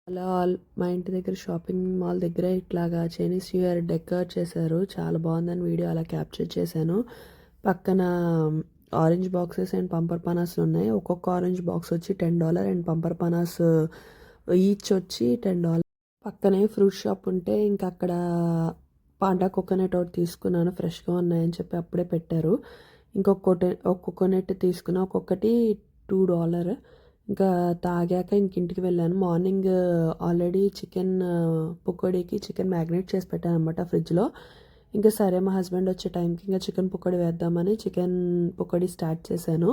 అలా మా ఇంటి దగ్గర షాపింగ్ మాల్ దగ్గర ఇట్లాగా చైనీస్ న్యూ ఇయర్ డెకరేట్ చేశారు. చాలా బాగుందని వీడియో అలా క్యాప్చర్ చేశాను. పక్కన ఆరెంజ్ బాక్సెస్ అండ్ పంపర్ పనాస్లు ఉన్నాయి. ఒక్కొక్క ఆరెంజ్ బాక్స్ వచ్చి $10 అండ్ పంపర్ పనాస్ ఈచ్ వచ్చి $10. పక్కనే ఫ్రూట్ షాప్ ఉంటే ఇంకా అక్కడ పాండా కోకోనట్ ఒకటి తీసుకున్నాను. ఫ్రెష్గా ఉన్నాయని చెప్పి అప్పుడే పెట్టారు. ఇంకొకటి కోకోనట్ తీసుకున్నా, ఒక్కొక్కటి $2. ఇంకా తాగాక ఇంటికి వెళ్ళాను. మార్నింగ్ ఆల్రెడీ చికెన్ పకోడీకి చికెన్ మ్యాగ్నేట్ చేసి పెట్టాను అనమాట ఫ్రిడ్జ్లో. ఇంకా సరే మా హస్బెండ్ వచ్చే టైంకి ఇంకా చికెన్ పకోడీ వేద్దామని చికెన్ పకోడీ స్టార్ట్ చేశాను.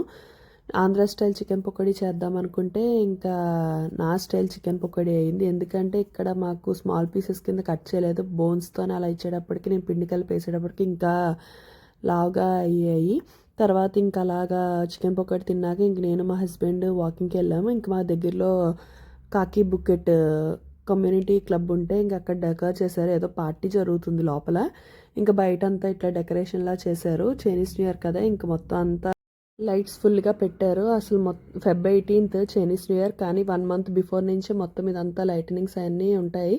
ఆంధ్ర స్టైల్ చికెన్ పకోడీ చేద్దాం అనుకుంటే ఇంకా నా స్టైల్ చికెన్ పకోడీ అయింది. ఎందుకంటే ఇక్కడ మాకు స్మాల్ పీసెస్ కింద కట్ చేయలేదు. బోన్స్తోనే అలా ఇచ్చేటప్పటికి నేను పిండి కలిపి వేసేటప్పటికి ఇంకా లావుగా అయ్యాయి. తర్వాత ఇంకా అలాగా చికెన్ పకోడీ తిన్నాక ఇంక నేను మా హస్బెండ్ వాకింగ్కి వెళ్ళాము. ఇంక మా దగ్గరలో కాకి బుకెట్ కమ్యూనిటీ క్లబ్ ఉంటే ఇంక అక్కడ డెకరేట్ చేశారు. ఏదో పార్టీ జరుగుతుంది లోపల. ఇంకా బయట అంతా ఇట్లా డెకరేషన్లా చేశారు. చైనీస్ న్యూ ఇయర్ కదా, ఇంక మొత్తం అంతా లైట్స్ ఫుల్గా పెట్టారు. అసలు Feb 18th Chinese new year, కానీ 1 month బిఫోర్ నుంచే మొత్తం ఇదంతా లైటనింగ్స్ అవన్నీ ఉంటాయి.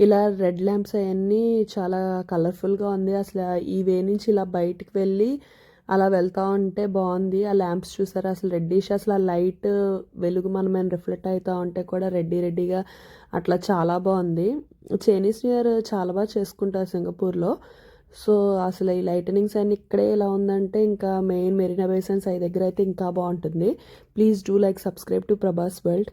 ఇలా రెడ్ ల్యాంప్స్ అవన్నీ చాలా కలర్ఫుల్గా ఉంది. అసలు ఈ వే నుంచి ఇలా బయటికి వెళ్ళి అలా వెళ్తూ ఉంటే బాగుంది. ఆ ల్యాంప్స్ చూసారా, అసలు రెడ్డిష్, అసలు ఆ లైట్ వెలుగు మనం రిఫ్లెక్ట్ అవుతూ ఉంటే కూడా రెడ్డిగా అట్లా చాలా బాగుంది. చైనీస్ న్యూ ఇయర్ చాలా బాగా చేసుకుంటారు సింగపూర్లో. సో అసలు ఈ లైటనింగ్స్ అన్ని ఇక్కడే ఇలా ఉందంటే ఇంకా మెయిన్ మెరీనా బే సండ్స్ దగ్గర అయితే ఇంకా బాగుంటుంది. Please do like subscribe to Prabhas world.